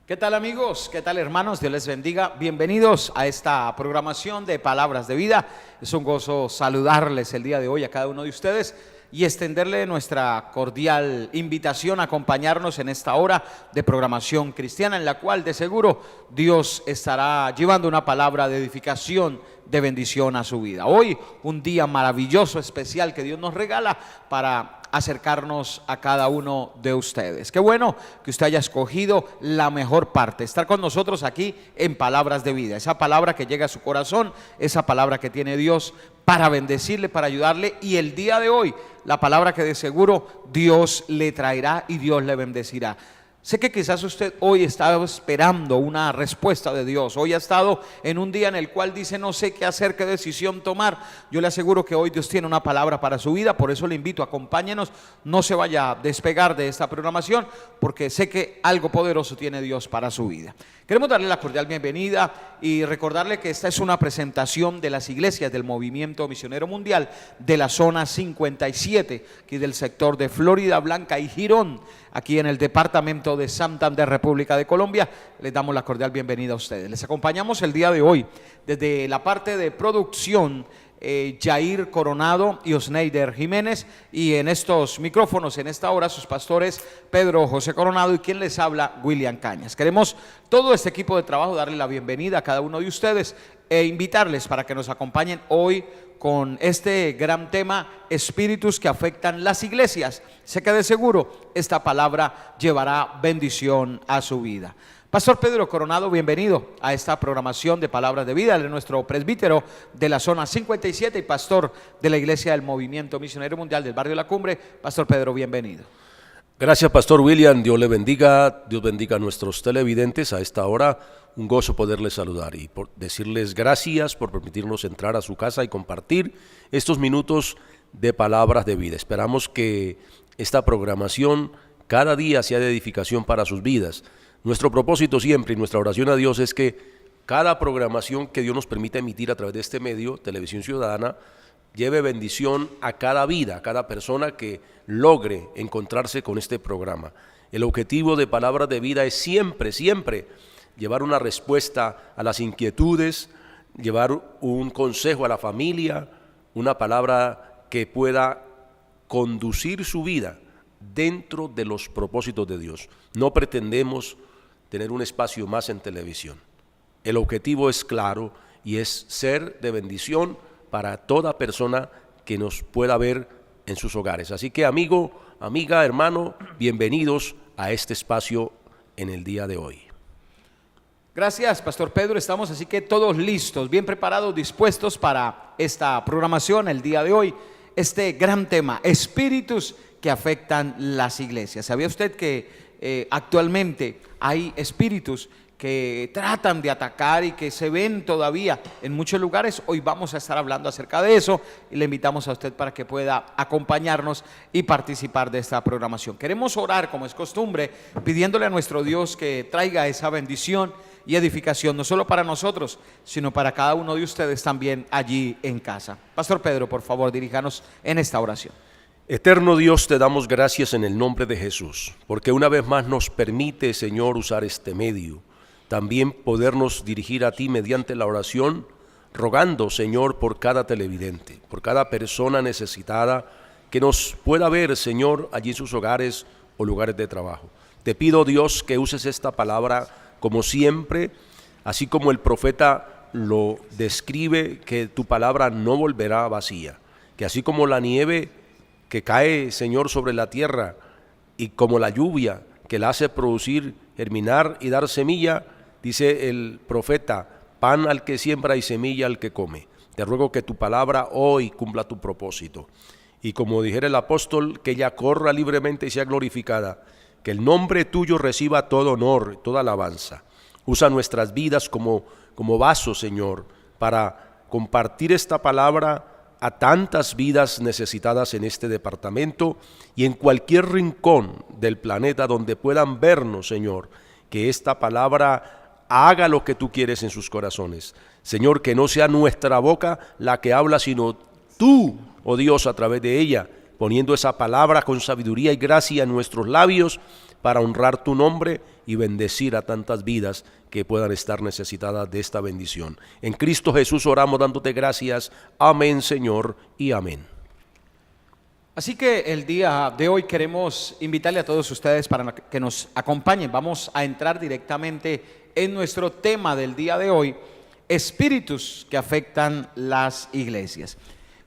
¿Qué tal amigos? ¿Qué tal hermanos? Dios les bendiga. Bienvenidos a esta programación de Palabras de Vida. Es un gozo saludarles el día de hoy a cada uno de ustedes y extenderle nuestra cordial invitación a acompañarnos en esta hora de programación cristiana, en la cual de seguro Dios estará llevando una palabra de edificación, de bendición a su vida. Hoy un día maravilloso, especial que Dios nos regala para acercarnos a cada uno de ustedes. Qué bueno que usted haya escogido la mejor parte, estar con nosotros aquí en Palabras de Vida, esa palabra que llega a su corazón, esa palabra que tiene Dios para bendecirle, para ayudarle, y el día de hoy la palabra que de seguro Dios le traerá y Dios le bendecirá. Sé que quizás usted hoy está esperando una respuesta de Dios. Hoy ha estado en un día en el cual dice no sé qué hacer, qué decisión tomar. Yo le aseguro que hoy Dios tiene una palabra para su vida. Por eso le invito, acompáñenos, no se vaya a despegar de esta programación, porque sé que algo poderoso tiene Dios para su vida. Queremos darle la cordial bienvenida y recordarle que esta es una presentación de las iglesias del Movimiento Misionero Mundial de la zona 57, aquí del sector de Florida Blanca y Girón, aquí en el departamento de Santander, República de Colombia. Les damos la cordial bienvenida a ustedes. Les acompañamos el día de hoy desde la parte de producción, Jair Coronado y Osneider Jiménez, y en estos micrófonos en esta hora sus pastores Pedro José Coronado y quien les habla, William Cañas. Queremos todo este equipo de trabajo darle la bienvenida a cada uno de ustedes e invitarles para que nos acompañen hoy con este gran tema, espíritus que afectan las iglesias. Sé que de seguro esta palabra llevará bendición a su vida. Pastor Pedro Coronado, bienvenido a esta programación de Palabras de Vida. Él es nuestro presbítero de la zona 57 y pastor de la iglesia del Movimiento Misionero Mundial del barrio La Cumbre. Pastor Pedro, bienvenido. Gracias, Pastor William. Dios le bendiga. Dios bendiga a nuestros televidentes a esta hora. Un gozo poderles saludar y por decirles gracias por permitirnos entrar a su casa y compartir estos minutos de Palabras de Vida. Esperamos que esta programación cada día sea de edificación para sus vidas. Nuestro propósito siempre y nuestra oración a Dios es que cada programación que Dios nos permita emitir a través de este medio, Televisión Ciudadana, lleve bendición a cada vida, a cada persona que logre encontrarse con este programa. El objetivo de Palabras de Vida es siempre llevar una respuesta a las inquietudes, llevar un consejo a la familia, una palabra que pueda conducir su vida dentro de los propósitos de Dios. No pretendemos tener un espacio más en televisión. El objetivo es claro y es ser de bendición para toda persona que nos pueda ver en sus hogares. Así que amigo, amiga, hermano, bienvenidos a este espacio en el día de hoy. Gracias, Pastor Pedro. Estamos así que todos listos, bien preparados, dispuestos para esta programación el día de hoy. Este gran tema, espíritus que afectan las iglesias. ¿Sabía usted que actualmente hay espíritus que tratan de atacar y que se ven todavía en muchos lugares? Hoy vamos a estar hablando acerca de eso y le invitamos a usted para que pueda acompañarnos y participar de esta programación. Queremos orar, como es costumbre, pidiéndole a nuestro Dios que traiga esa bendición y edificación, no solo para nosotros, sino para cada uno de ustedes también allí en casa. Pastor Pedro, por favor, diríjanos en esta oración. Eterno Dios, te damos gracias en el nombre de Jesús, porque una vez más nos permite, Señor, usar este medio. También podernos dirigir a ti mediante la oración, rogando, Señor, por cada televidente, por cada persona necesitada que nos pueda ver, Señor, allí en sus hogares o lugares de trabajo. Te pido, Dios, que uses esta palabra como siempre, así como el profeta lo describe, que tu palabra no volverá vacía, que así como la nieve que cae, Señor, sobre la tierra y como la lluvia que la hace producir, germinar y dar semilla, dice el profeta, pan al que siembra y semilla al que come. Te ruego que tu palabra hoy cumpla tu propósito. Y como dijera el apóstol, que ella corra libremente y sea glorificada, que el nombre tuyo reciba todo honor, toda alabanza. Usa nuestras vidas como vasos, Señor, para compartir esta palabra a tantas vidas necesitadas en este departamento y en cualquier rincón del planeta donde puedan vernos, Señor, que esta palabra haga lo que tú quieres en sus corazones. Señor, que no sea nuestra boca la que habla, sino tú, oh Dios, a través de ella, poniendo esa palabra con sabiduría y gracia en nuestros labios para honrar tu nombre y bendecir a tantas vidas que puedan estar necesitadas de esta bendición. En Cristo Jesús oramos dándote gracias. Amén, Señor, y amén. Así que el día de hoy queremos invitarle a todos ustedes para que nos acompañen. Vamos a entrar directamente en nuestro tema del día de hoy, espíritus que afectan las iglesias.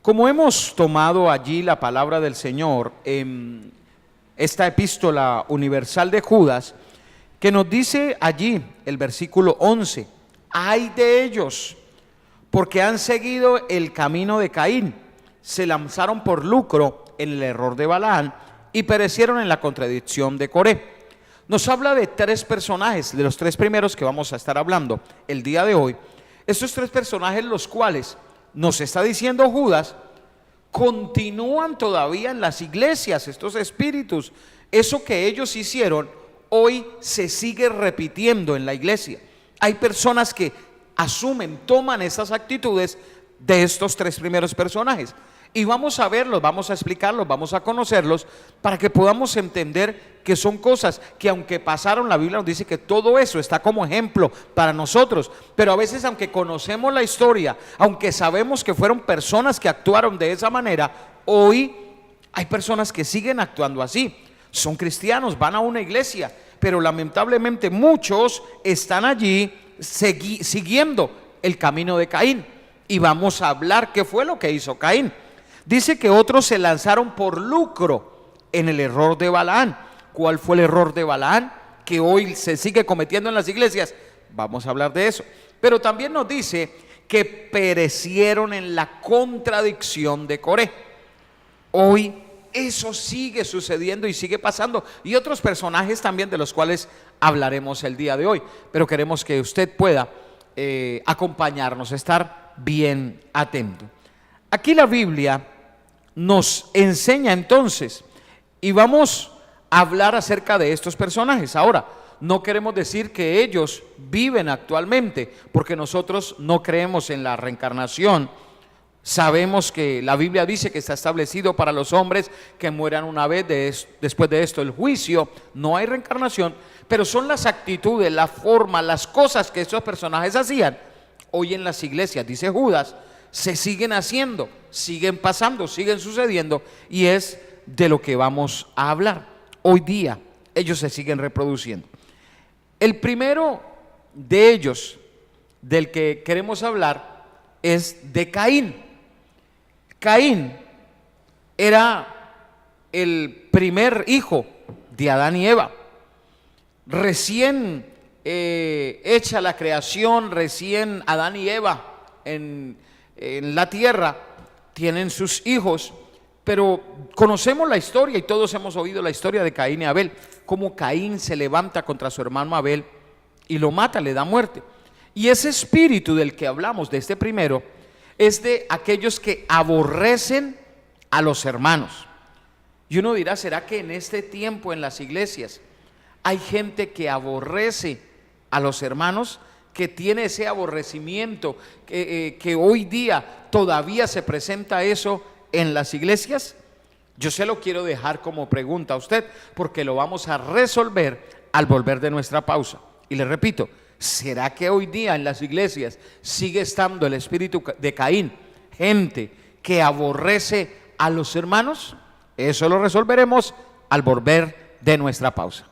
Como hemos tomado allí la palabra del Señor en esta epístola universal de Judas, que nos dice allí el versículo 11, ay de ellos, porque han seguido el camino de Caín, se lanzaron por lucro en el error de Balaán y perecieron en la contradicción de Coré. Nos habla de tres personajes, de los tres primeros que vamos a estar hablando el día de hoy. Estos tres personajes, los cuales nos está diciendo Judas, continúan todavía en las iglesias. Estos espíritus, eso que ellos hicieron, hoy se sigue repitiendo en la iglesia. Hay personas que asumen, toman esas actitudes de estos tres primeros personajes. Y vamos a verlos, vamos a explicarlos, vamos a conocerlos para que podamos entender que son cosas que aunque pasaron, la Biblia nos dice que todo eso está como ejemplo para nosotros. Pero a veces, aunque conocemos la historia, aunque sabemos que fueron personas que actuaron de esa manera, hoy hay personas que siguen actuando así. Son cristianos, van a una iglesia, pero lamentablemente muchos están allí siguiendo el camino de Caín. Y vamos a hablar qué fue lo que hizo Caín. Dice que otros se lanzaron por lucro en el error de Balaán. ¿Cuál fue el error de Balaán que hoy se sigue cometiendo en las iglesias? Vamos a hablar de eso. Pero también nos dice que perecieron en la contradicción de Coré. Hoy eso sigue sucediendo y sigue pasando. Y otros personajes también de los cuales hablaremos el día de hoy. Pero queremos que usted pueda acompañarnos, estar bien atento. Aquí la Biblia nos enseña entonces, y vamos a hablar acerca de estos personajes. Ahora, no queremos decir que ellos viven actualmente, porque nosotros no creemos en la reencarnación. Sabemos que la Biblia dice que está establecido para los hombres que mueran una vez, después de esto el juicio. No hay reencarnación, pero son las actitudes, la forma, las cosas que estos personajes hacían. Hoy en las iglesias, dice Judas, se siguen haciendo, siguen pasando, siguen sucediendo, y es de lo que vamos a hablar. Hoy día ellos se siguen reproduciendo. El primero de ellos del que queremos hablar es de Caín. Caín era el primer hijo de Adán y Eva. Recién hecha la creación, recién Adán y Eva en la tierra tienen sus hijos, pero conocemos la historia y todos hemos oído la historia de Caín y Abel, cómo Caín se levanta contra su hermano Abel y lo mata, le da muerte. Y ese espíritu del que hablamos, de este primero, es de aquellos que aborrecen a los hermanos. Y uno dirá, ¿será que en este tiempo en las iglesias hay gente que aborrece a los hermanos? Que tiene ese aborrecimiento, que hoy día todavía se presenta eso en las iglesias. Yo se lo quiero dejar como pregunta a usted, porque lo vamos a resolver al volver de nuestra pausa. Y le repito, ¿será que hoy día en las iglesias sigue estando el espíritu de Caín? Gente que aborrece a los hermanos. Eso lo resolveremos al volver de nuestra pausa.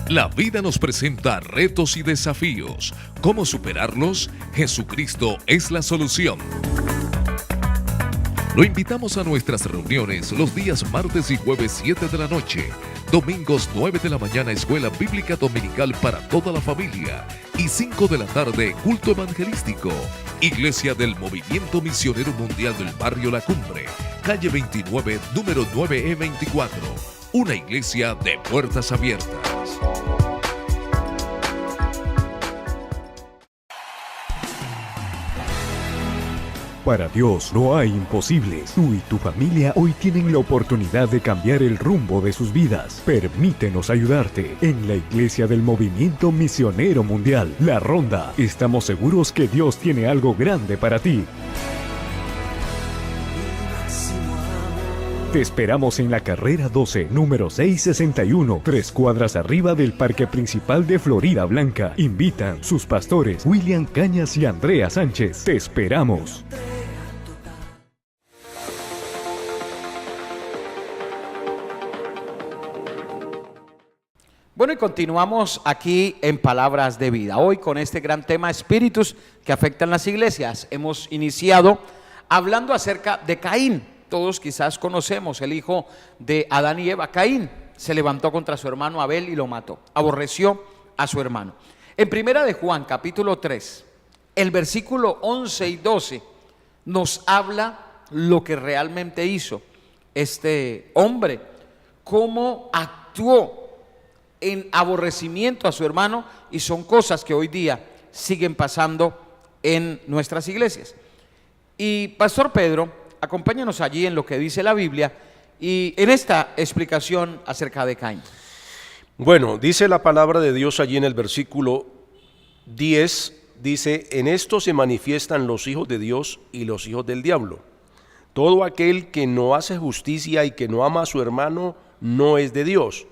La vida nos presenta retos y desafíos. ¿Cómo superarlos? Jesucristo es la solución. Lo invitamos a nuestras reuniones los días martes y jueves 7 de la noche, domingos 9 de la mañana Escuela Bíblica Dominical para toda la familia y 5 de la tarde culto evangelístico. Iglesia del Movimiento Misionero Mundial del Barrio La Cumbre, calle 29, número 9E24. Una iglesia de puertas abiertas. Para Dios no hay imposibles. Tú y tu familia hoy tienen la oportunidad de cambiar el rumbo de sus vidas. Permítenos ayudarte. En la Iglesia del Movimiento Misionero Mundial, La Ronda, estamos seguros que Dios tiene algo grande para ti. Te esperamos en la carrera 12, número 661, 3 cuadras arriba del Parque Principal de Florida Blanca. Invitan sus pastores William Cañas y Andrea Sánchez. Te esperamos. Bueno, y continuamos aquí en Palabras de Vida. Hoy con este gran tema, espíritus que afectan las iglesias. Hemos iniciado hablando acerca de Caín. Todos quizás conocemos el hijo de Adán y Eva. Caín se levantó contra su hermano Abel y lo mató. Aborreció a su hermano. En primera de Juan, capítulo 3, el versículo 11 y 12 nos habla lo que realmente hizo este hombre, cómo actuó en aborrecimiento a su hermano, y son cosas que hoy día siguen pasando en nuestras iglesias. Y Pastor Pedro, acompáñanos allí en lo que dice la Biblia y en esta explicación acerca de Caín. Bueno, dice la palabra de Dios allí en el versículo 10, dice: en esto se manifiestan los hijos de Dios y los hijos del diablo. Todo aquel que no hace justicia y que no ama a su hermano no es de Dios.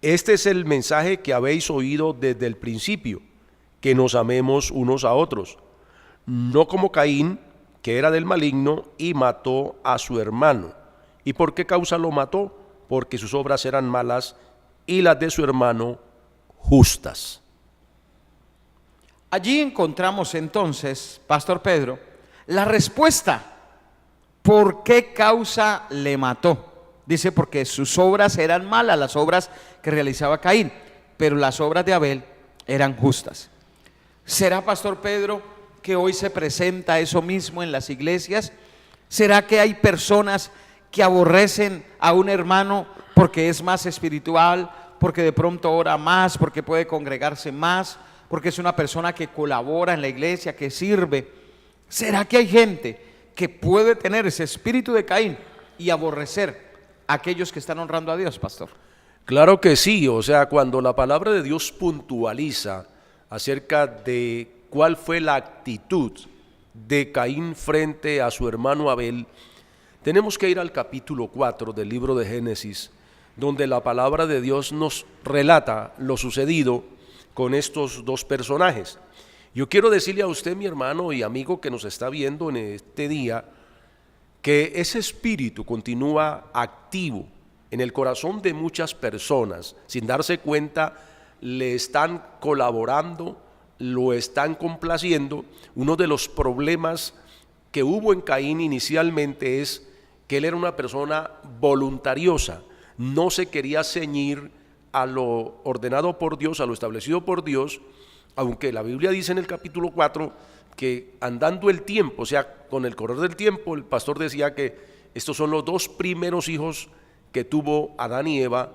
Este es el mensaje que habéis oído desde el principio, que nos amemos unos a otros, no como Caín, que era del maligno y mató a su hermano. ¿Y por qué causa lo mató? Porque sus obras eran malas y las de su hermano justas. Allí encontramos entonces, Pastor Pedro, la respuesta. ¿Por qué causa le mató? Dice, porque sus obras eran malas, las obras que realizaba Caín, pero las obras de Abel eran justas. ¿Será, Pastor Pedro, que hoy se presenta eso mismo en las iglesias? ¿Será que hay personas que aborrecen a un hermano porque es más espiritual, porque de pronto ora más, porque puede congregarse más, porque es una persona que colabora en la iglesia, que sirve? ¿Será que hay gente que puede tener ese espíritu de Caín y aborrecer a aquellos que están honrando a Dios, pastor? Claro que sí. O sea, cuando la palabra de Dios puntualiza acerca de cuál fue la actitud de Caín frente a su hermano Abel, tenemos que ir al capítulo 4 del libro de Génesis, donde la palabra de Dios nos relata lo sucedido con estos dos personajes. Yo quiero decirle a usted, mi hermano y amigo que nos está viendo en este día, que ese espíritu continúa activo en el corazón de muchas personas. Sin darse cuenta, le están colaborando, lo están complaciendo. Uno de los problemas que hubo en Caín inicialmente es que él era una persona voluntariosa, no se quería ceñir a lo ordenado por Dios, a lo establecido por Dios, aunque la Biblia dice en el capítulo 4 que andando el tiempo, o sea, con el correr del tiempo, el pastor decía que estos son los dos primeros hijos que tuvo Adán y Eva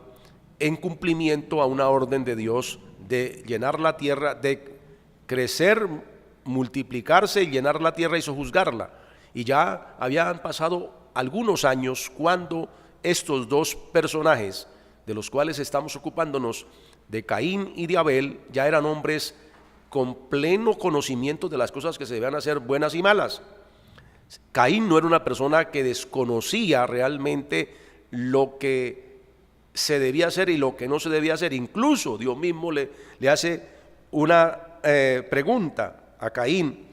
en cumplimiento a una orden de Dios de llenar la tierra, de crecer, multiplicarse y llenar la tierra y sojuzgarla. Y ya habían pasado algunos años cuando estos dos personajes de los cuales estamos ocupándonos, de Caín y de Abel, ya eran hombres con pleno conocimiento de las cosas que se debían hacer, buenas y malas. Caín no era una persona que desconocía realmente lo que se debía hacer y lo que no se debía hacer. Incluso Dios mismo le hace una pregunta a Caín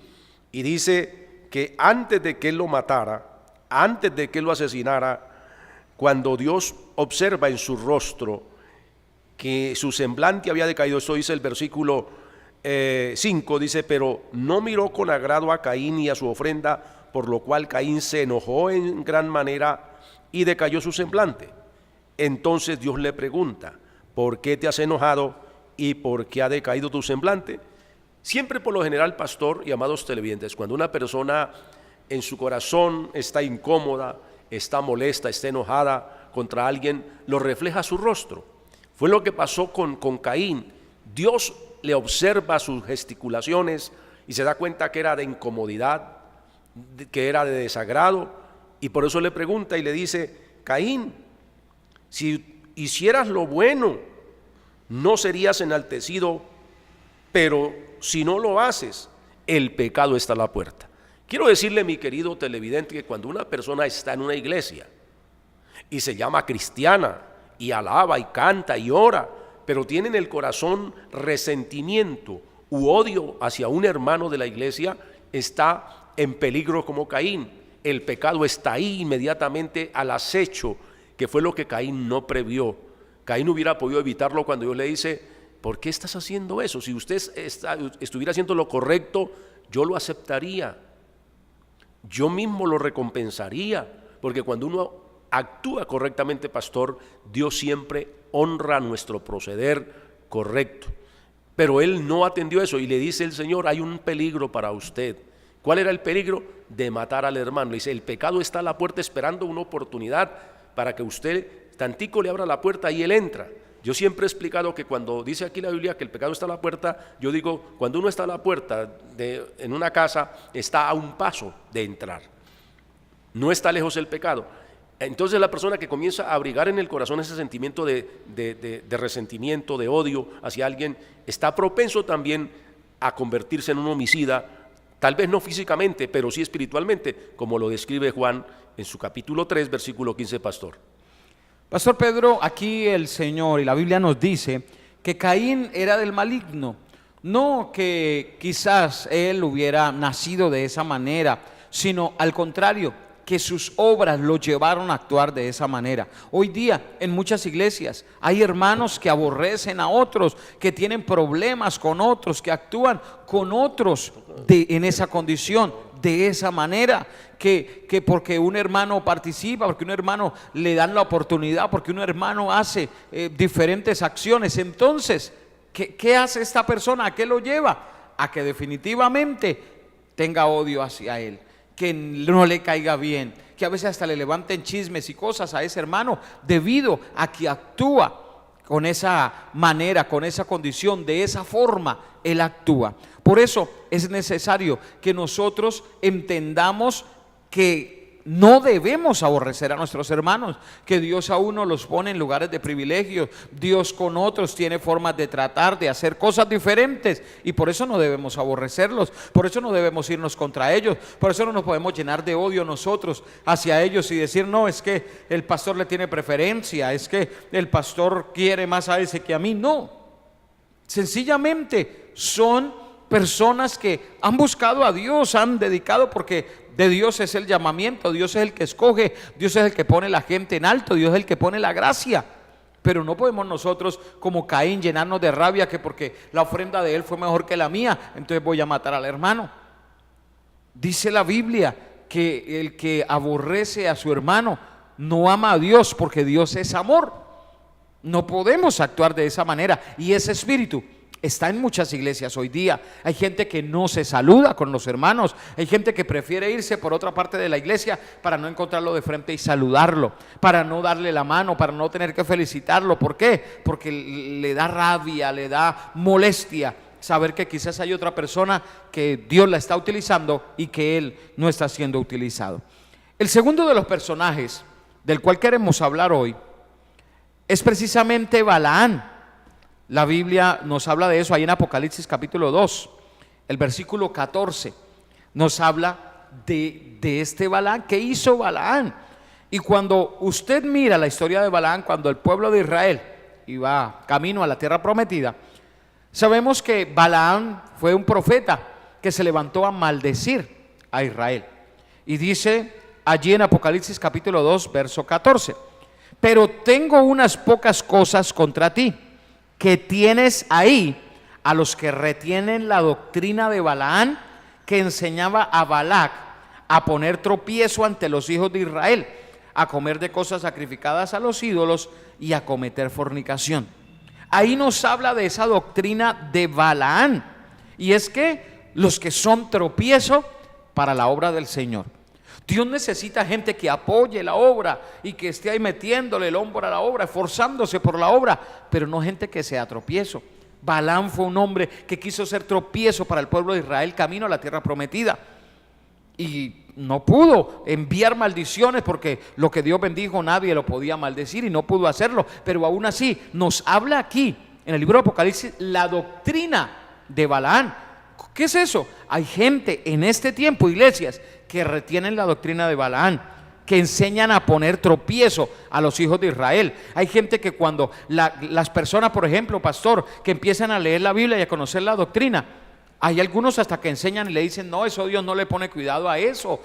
y dice que antes de que él lo matara, antes de que él lo asesinara, cuando Dios observa en su rostro que su semblante había decaído, esto dice el versículo 5, dice: pero no miró con agrado a Caín y a su ofrenda, por lo cual Caín se enojó en gran manera y decayó su semblante. Entonces Dios le pregunta: ¿por qué te has enojado y por qué ha decaído tu semblante? Siempre, por lo general, pastor y amados televidentes, cuando una persona en su corazón está incómoda, está molesta, está enojada contra alguien, lo refleja su rostro. Fue lo que pasó con Caín. Dios le observa sus gesticulaciones y se da cuenta que era de incomodidad, que era de desagrado, y por eso le pregunta y le dice: Caín, si hicieras lo bueno, no serías enaltecido, pero si no lo haces, el pecado está a la puerta. Quiero decirle, mi querido televidente, que cuando una persona está en una iglesia y se llama cristiana y alaba y canta y ora, pero tiene en el corazón resentimiento u odio hacia un hermano de la iglesia, está en peligro como Caín. El pecado está ahí inmediatamente al acecho, que fue lo que Caín no previó. Caín hubiera podido evitarlo cuando Dios le dice: ¿por qué estás haciendo eso? Si usted estuviera haciendo lo correcto, yo lo aceptaría, yo mismo lo recompensaría, porque cuando uno actúa correctamente, pastor, Dios siempre honra nuestro proceder correcto. Pero él no atendió eso y le dice el Señor: hay un peligro para usted. ¿Cuál era el peligro? De matar al hermano. Le dice: el pecado está a la puerta esperando una oportunidad para que usted tantico le abra la puerta y él entra. Yo siempre he explicado que cuando dice aquí la Biblia que el pecado está a la puerta, yo digo, cuando uno está a la puerta en una casa, está a un paso de entrar, no está lejos el pecado. Entonces la persona que comienza a abrigar en el corazón ese sentimiento de resentimiento, de odio hacia alguien, está propenso también a convertirse en un homicida, tal vez no físicamente, pero sí espiritualmente, como lo describe Juan en su capítulo 3, versículo 15, pastor. Pastor Pedro, aquí el Señor y la Biblia nos dice que Caín era del maligno, no que quizás él hubiera nacido de esa manera, sino al contrario, que sus obras lo llevaron a actuar de esa manera. Hoy día en muchas iglesias hay hermanos que aborrecen a otros, que tienen problemas con otros, que actúan con otros en esa condición, de esa manera, que porque un hermano participa, porque un hermano le dan la oportunidad, porque un hermano hace diferentes acciones, entonces, ¿qué hace esta persona? ¿A qué lo lleva? A que definitivamente tenga odio hacia él, que no le caiga bien, que a veces hasta le levanten chismes y cosas a ese hermano, debido a que actúa con esa manera, con esa condición, de esa forma él actúa. Por eso es necesario que nosotros entendamos que no debemos aborrecer a nuestros hermanos, que Dios a uno los pone en lugares de privilegio, Dios con otros tiene formas de tratar, de hacer cosas diferentes, y por eso no debemos aborrecerlos, por eso no debemos irnos contra ellos, por eso no nos podemos llenar de odio nosotros hacia ellos y decir: no, es que el pastor le tiene preferencia, es que el pastor quiere más a ese que a mí. No, sencillamente son personas que han buscado a Dios, han dedicado, porque de Dios es el llamamiento, Dios es el que escoge, Dios es el que pone la gente en alto, Dios es el que pone la gracia. Pero no podemos nosotros, como Caín, llenarnos de rabia que porque la ofrenda de él fue mejor que la mía, entonces voy a matar al hermano. Dice la Biblia que el que aborrece a su hermano no ama a Dios, porque Dios es amor. No podemos actuar de esa manera, y ese espíritu está en muchas iglesias hoy día. Hay gente que no se saluda con los hermanos, hay gente que prefiere irse por otra parte de la iglesia para no encontrarlo de frente y saludarlo, para no darle la mano, para no tener que felicitarlo. ¿Por qué? Porque le da rabia, le da molestia saber que quizás hay otra persona que Dios la está utilizando y que él no está siendo utilizado. El segundo de los personajes del cual queremos hablar hoy es precisamente Balaán. La Biblia nos habla de eso ahí en Apocalipsis capítulo 2, el versículo 14, nos habla de este Balaán. ¿Qué hizo Balaán? Y cuando usted mira la historia de Balaán, cuando el pueblo de Israel iba camino a la tierra prometida, sabemos que Balaán fue un profeta que se levantó a maldecir a Israel. Y dice allí en Apocalipsis capítulo 2, verso 14: pero tengo unas pocas cosas contra ti, que tienes ahí a los que retienen la doctrina de Balaán, que enseñaba a Balac a poner tropiezo ante los hijos de Israel, a comer de cosas sacrificadas a los ídolos y a cometer fornicación. Ahí nos habla de esa doctrina de Balaán, y es que los que son tropiezo para la obra del Señor. Dios necesita gente que apoye la obra y que esté ahí metiéndole el hombro a la obra, esforzándose por la obra, pero no gente que sea tropiezo. Balaam fue un hombre que quiso ser tropiezo para el pueblo de Israel camino a la tierra prometida. Y no pudo enviar maldiciones porque lo que Dios bendijo nadie lo podía maldecir y no pudo hacerlo. Pero aún así nos habla aquí en el libro de Apocalipsis la doctrina de Balaán. ¿Qué es eso? Hay gente en este tiempo, iglesias, que retienen la doctrina de Balaán, que enseñan a poner tropiezo a los hijos de Israel. Hay gente que cuando las personas, por ejemplo, pastor, que empiezan a leer la Biblia y a conocer la doctrina, hay algunos hasta que enseñan y le dicen, no, eso Dios no le pone cuidado a eso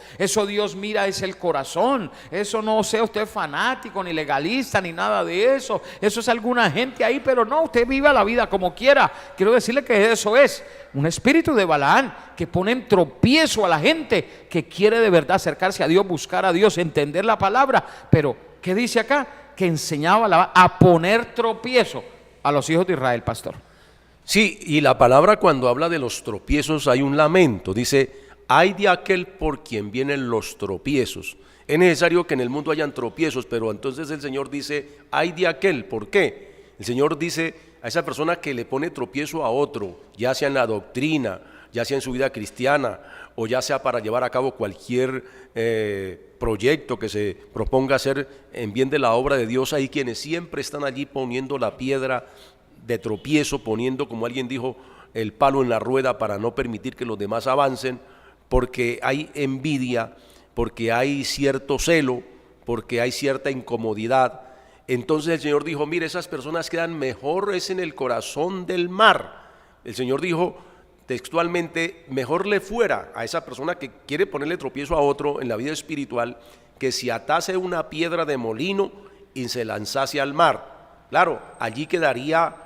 Dios mira es el corazón, eso no sea usted fanático, ni legalista, ni nada de eso es alguna gente ahí, pero no, usted viva la vida como quiera. Quiero decirle que eso es un espíritu de Balaán, que pone en tropiezo a la gente que quiere de verdad acercarse a Dios, buscar a Dios, entender la palabra. Pero, ¿qué dice acá? Que enseñaba a poner tropiezo a los hijos de Israel, pastor. Sí, y la palabra cuando habla de los tropiezos hay un lamento, dice, ay de aquel por quien vienen los tropiezos. Es necesario que en el mundo hayan tropiezos, pero entonces el Señor dice, ay de aquel, ¿por qué? El Señor dice a esa persona que le pone tropiezo a otro, ya sea en la doctrina, ya sea en su vida cristiana, o ya sea para llevar a cabo cualquier proyecto que se proponga hacer en bien de la obra de Dios. Hay quienes siempre están allí poniendo la piedra de tropiezo, poniendo, como alguien dijo, el palo en la rueda para no permitir que los demás avancen, porque hay envidia, porque hay cierto celo, porque hay cierta incomodidad. Entonces el Señor dijo, mire, esas personas quedan mejores en el corazón del mar. El Señor dijo textualmente, mejor le fuera a esa persona que quiere ponerle tropiezo a otro en la vida espiritual, que si atase una piedra de molino y se lanzase al mar. Claro, allí quedaría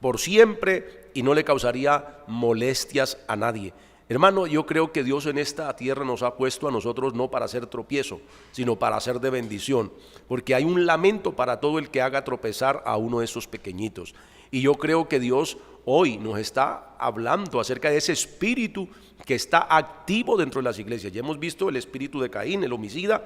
por siempre y no le causaría molestias a nadie. Hermano, yo creo que Dios en esta tierra nos ha puesto a nosotros no para hacer tropiezo, sino para hacer de bendición, porque hay un lamento para todo el que haga tropezar a uno de esos pequeñitos. Y yo creo que Dios hoy nos está hablando acerca de ese espíritu que está activo dentro de las iglesias. Ya hemos visto el espíritu de Caín, el homicida.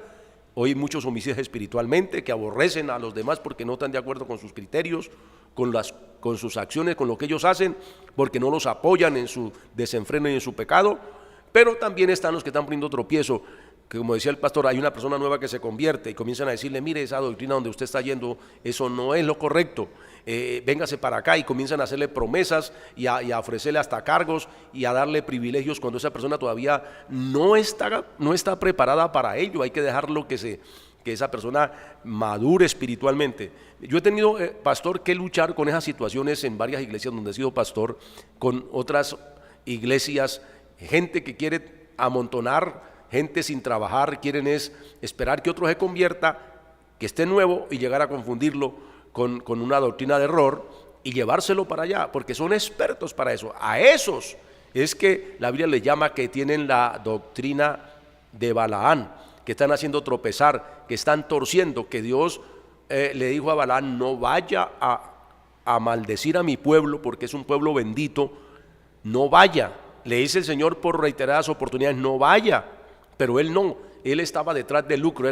Hoy hay muchos homicidas espiritualmente que aborrecen a los demás porque no están de acuerdo con sus criterios, con sus acciones, con lo que ellos hacen, porque no los apoyan en su desenfreno y en su pecado. Pero también están los que están poniendo tropiezo, que como decía el pastor, hay una persona nueva que se convierte y comienzan a decirle, mire, esa doctrina donde usted está yendo, eso no es lo correcto, véngase para acá, y comienzan a hacerle promesas y a ofrecerle hasta cargos y a darle privilegios cuando esa persona todavía no está preparada para ello. Hay que dejarlo que esa persona madure espiritualmente. Yo he tenido, pastor, que luchar con esas situaciones en varias iglesias donde he sido pastor, con otras iglesias, gente que quiere amontonar gente sin trabajar, quieren esperar que otro se convierta, que esté nuevo y llegar a confundirlo con una doctrina de error y llevárselo para allá, porque son expertos para eso. A esos es que la Biblia les llama que tienen la doctrina de Balaán, que están haciendo tropezar, que están torciendo, que Dios le dijo a Balaán, no vaya a maldecir a mi pueblo porque es un pueblo bendito, no vaya. Le dice el Señor por reiteradas oportunidades, no vaya, pero él no, él estaba detrás del lucro,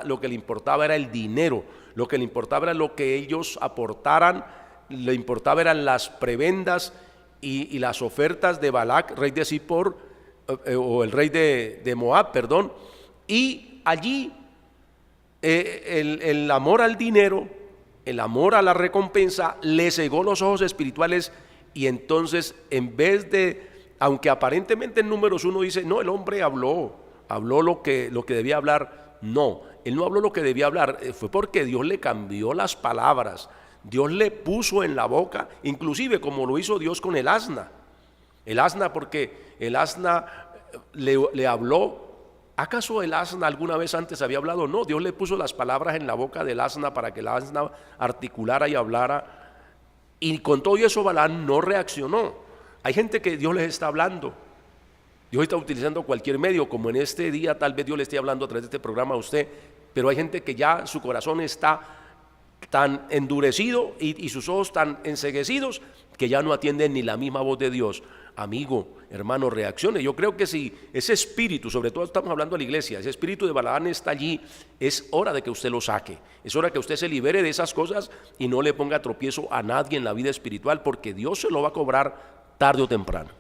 lo que le importaba era el dinero, lo que le importaba era lo que ellos aportaran, le importaba eran las prebendas y las ofertas de Balac, rey de Zippor, o el rey de Moab, perdón, y allí el amor al dinero, el amor a la recompensa, le cegó los ojos espirituales, y entonces en vez de, aunque aparentemente en Números 1 dice, no, el hombre habló lo que debía hablar, no, él no habló lo que debía hablar, fue porque Dios le cambió las palabras, Dios le puso en la boca, inclusive como lo hizo Dios con el asna, porque el asna le habló. ¿Acaso el asna alguna vez antes había hablado? No, Dios le puso las palabras en la boca del asna para que el asna articulara y hablara, y con todo eso Balaam no reaccionó. Hay gente que Dios les está hablando, Dios está utilizando cualquier medio, como en este día tal vez Dios le esté hablando a través de este programa a usted, pero hay gente que ya su corazón está tan endurecido y sus ojos tan enceguecidos que ya no atienden ni la misma voz de Dios. Amigo, hermano, reaccione. Yo creo que si ese espíritu, sobre todo estamos hablando de la iglesia, ese espíritu de Balaam está allí, es hora de que usted lo saque, es hora que usted se libere de esas cosas y no le ponga tropiezo a nadie en la vida espiritual, porque Dios se lo va a cobrar tarde o temprano.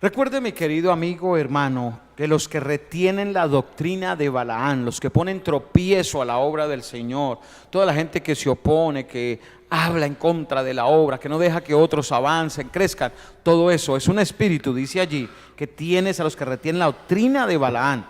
Recuerde, mi querido amigo, hermano, que los que retienen la doctrina de Balaán, los que ponen tropiezo a la obra del Señor, toda la gente que se opone, que habla en contra de la obra, que no deja que otros avancen, crezcan, todo eso es un espíritu, dice allí, que tienes a los que retienen la doctrina de Balaán.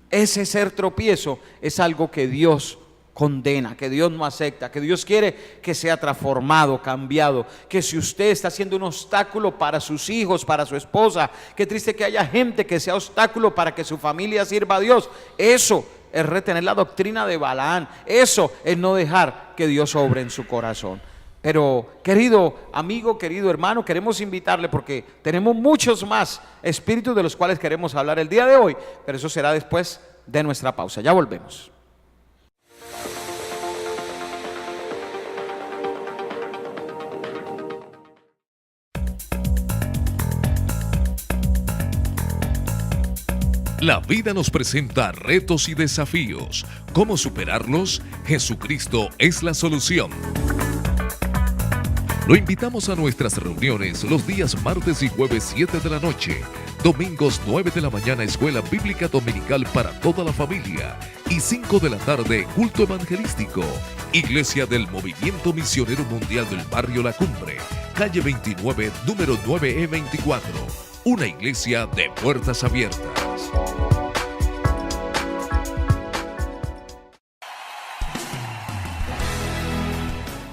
Ese ser tropiezo es algo que Dios condena, que Dios no acepta, que Dios quiere que sea transformado, cambiado, que si usted está siendo un obstáculo para sus hijos, para su esposa, qué triste que haya gente que sea obstáculo para que su familia sirva a Dios. Eso es retener la doctrina de Balaán, eso es no dejar que Dios obre en su corazón. Pero querido amigo, querido hermano, queremos invitarle porque tenemos muchos más espíritus de los cuales queremos hablar el día de hoy, pero eso será después de nuestra pausa. Ya volvemos. La vida nos presenta retos y desafíos. ¿Cómo superarlos? Jesucristo es la solución. Lo invitamos a nuestras reuniones los días martes y jueves 7 de la noche, domingos 9 de la mañana Escuela Bíblica Dominical para toda la familia y 5 de la tarde culto evangelístico. Iglesia del Movimiento Misionero Mundial del Barrio La Cumbre, calle 29, número 9E24. Una iglesia de puertas abiertas.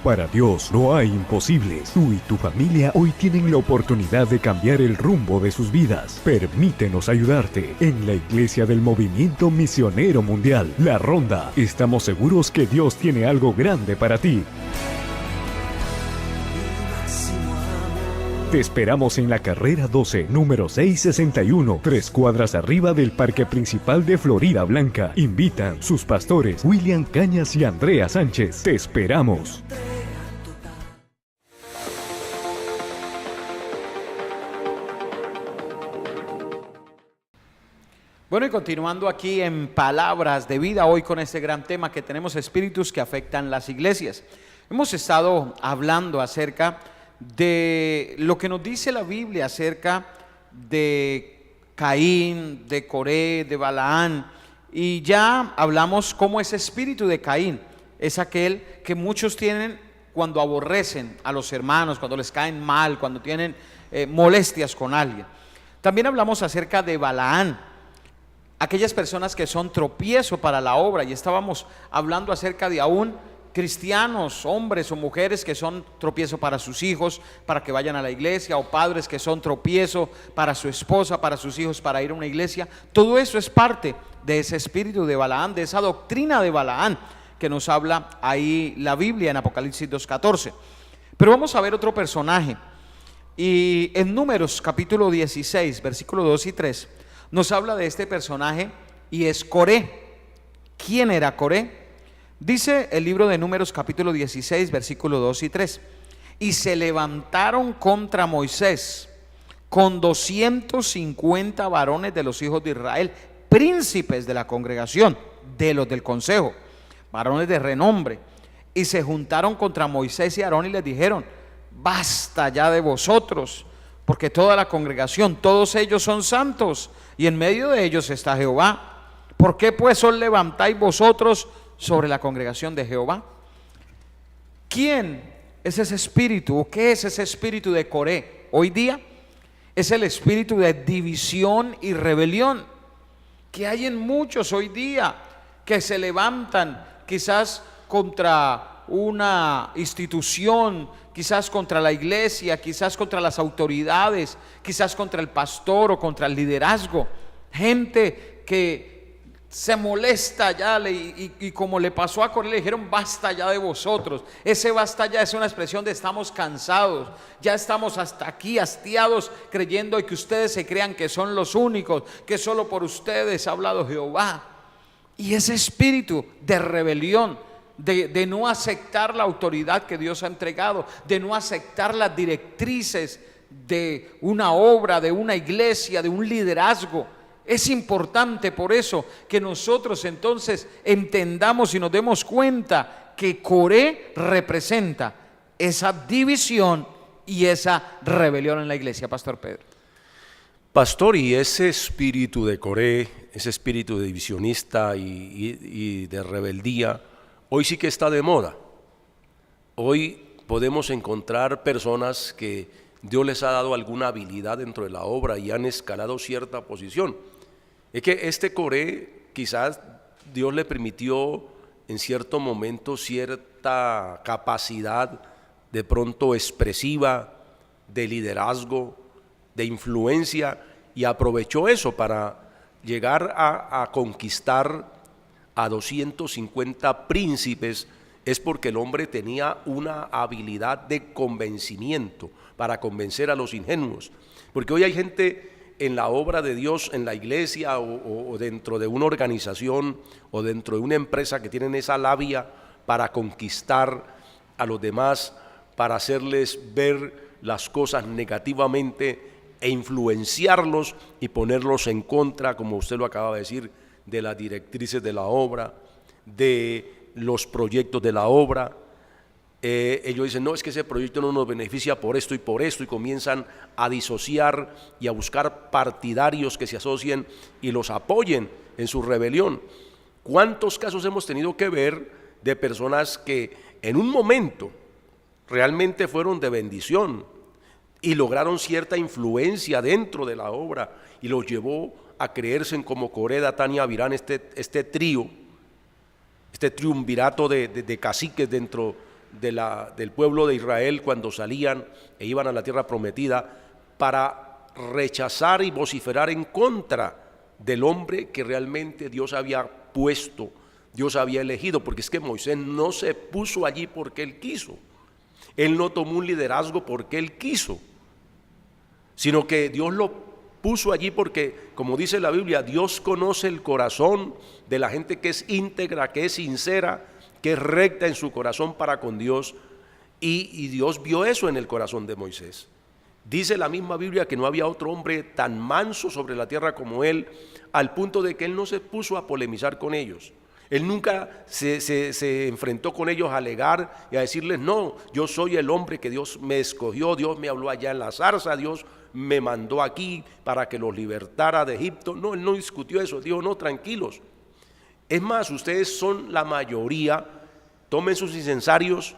Para Dios no hay imposibles. Tú y tu familia hoy tienen la oportunidad de cambiar el rumbo de sus vidas. Permítenos ayudarte. En la Iglesia del Movimiento Misionero Mundial, La Ronda, estamos seguros que Dios tiene algo grande para ti. Te esperamos en la carrera 12, número 661, 3 cuadras arriba del Parque Principal de Florida Blanca. Invitan sus pastores William Cañas y Andrea Sánchez. Te esperamos. Bueno, y continuando aquí en Palabras de Vida, hoy con este gran tema que tenemos, espíritus que afectan las iglesias. Hemos estado hablando acerca de lo que nos dice la Biblia acerca de Caín, de Coré, de Balaán, y ya hablamos cómo ese espíritu de Caín es aquel que muchos tienen cuando aborrecen a los hermanos, cuando les caen mal, cuando tienen molestias con alguien. También hablamos acerca de Balaán, aquellas personas que son tropiezo para la obra, y estábamos hablando acerca de aún cristianos, hombres o mujeres que son tropiezo para sus hijos, para que vayan a la iglesia, o padres que son tropiezo para su esposa, para sus hijos, para ir a una iglesia. Todo eso es parte de ese espíritu de Balaán, de esa doctrina de Balaán que nos habla ahí la Biblia en Apocalipsis 2:14. Pero vamos a ver otro personaje, y en Números capítulo 16, versículos 2 y 3, nos habla de este personaje, y es Coré. ¿Quién era Coré? Dice el libro de Números capítulo 16, versículos 2 y 3. Y se levantaron contra Moisés con 250 varones de los hijos de Israel, príncipes de la congregación, de los del consejo, varones de renombre, y se juntaron contra Moisés y Aarón y les dijeron: basta ya de vosotros, porque toda la congregación, todos ellos son santos, y en medio de ellos está Jehová. ¿Por qué pues os levantáis vosotros sobre la congregación de Jehová? ¿Quién es ese espíritu, o qué es ese espíritu de Coré hoy día? Es el espíritu de división y rebelión que hay en muchos hoy día, que se levantan quizás contra una institución, quizás contra la iglesia, quizás contra las autoridades, quizás contra el pastor o contra el liderazgo. Gente que se molesta ya, y como le pasó a Coré, le dijeron: basta ya de vosotros. Ese basta ya es una expresión de estamos cansados, ya estamos hasta aquí hastiados, creyendo y que ustedes se crean que son los únicos, que solo por ustedes ha hablado Jehová. Y ese espíritu de rebelión, de no aceptar la autoridad que Dios ha entregado, de no aceptar las directrices de una obra, de una iglesia, de un liderazgo. Es importante por eso que nosotros entonces entendamos y nos demos cuenta que Coré representa esa división y esa rebelión en la iglesia, Pastor Pedro. Pastor, y ese espíritu de Coré, ese espíritu de divisionista y de rebeldía, hoy sí que está de moda. Hoy podemos encontrar personas que Dios les ha dado alguna habilidad dentro de la obra y han escalado cierta posición. Es que este Coré quizás Dios le permitió en cierto momento cierta capacidad de pronto expresiva, de liderazgo, de influencia, y aprovechó eso para llegar a conquistar a 250 príncipes. Es porque el hombre tenía una habilidad de convencimiento para convencer a los ingenuos. Porque hoy hay gente en la obra de Dios, en la iglesia o dentro de una organización o dentro de una empresa, que tienen esa labia para conquistar a los demás, para hacerles ver las cosas negativamente e influenciarlos y ponerlos en contra, como usted lo acaba de decir, de las directrices de la obra, de los proyectos de la obra. Ellos dicen, no, es que ese proyecto no nos beneficia por esto, y comienzan a disociar y a buscar partidarios que se asocien y los apoyen en su rebelión. ¿Cuántos casos hemos tenido que ver de personas que en un momento realmente fueron de bendición y lograron cierta influencia dentro de la obra y los llevó a creerse como Coré, Datán y Abirán, este trío, este triunvirato de caciques dentro del pueblo de Israel, cuando salían e iban a la tierra prometida para rechazar y vociferar en contra del hombre que realmente Dios había puesto, Dios había elegido. Porque es que Moisés no se puso allí porque él quiso, él no tomó un liderazgo porque él quiso, sino que Dios lo puso allí porque, como dice la Biblia, Dios conoce el corazón de la gente que es íntegra, que es sincera, que es recta en su corazón para con Dios, y Dios vio eso en el corazón de Moisés. Dice la misma Biblia que no había otro hombre tan manso sobre la tierra como él, al punto de que él no se puso a polemizar con ellos. Él nunca se enfrentó con ellos a alegar y a decirles, no, yo soy el hombre que Dios me escogió, Dios me habló allá en la zarza, Dios me mandó aquí para que los libertara de Egipto. No, él no discutió eso, dijo, no, tranquilos. Es más, ustedes son la mayoría, tomen sus incensarios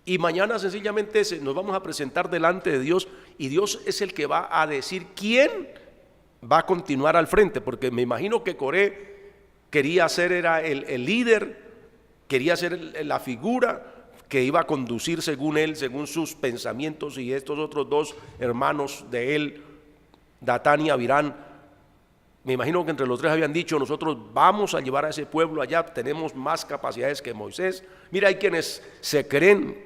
y mañana sencillamente nos vamos a presentar delante de Dios, y Dios es el que va a decir quién va a continuar al frente, porque me imagino que Coré quería ser, era el líder, quería ser la figura que iba a conducir según él, según sus pensamientos, y estos otros dos hermanos de él, Datán y Abirán, me imagino que entre los tres habían dicho, nosotros vamos a llevar a ese pueblo allá, tenemos más capacidades que Moisés. Mira, hay quienes se creen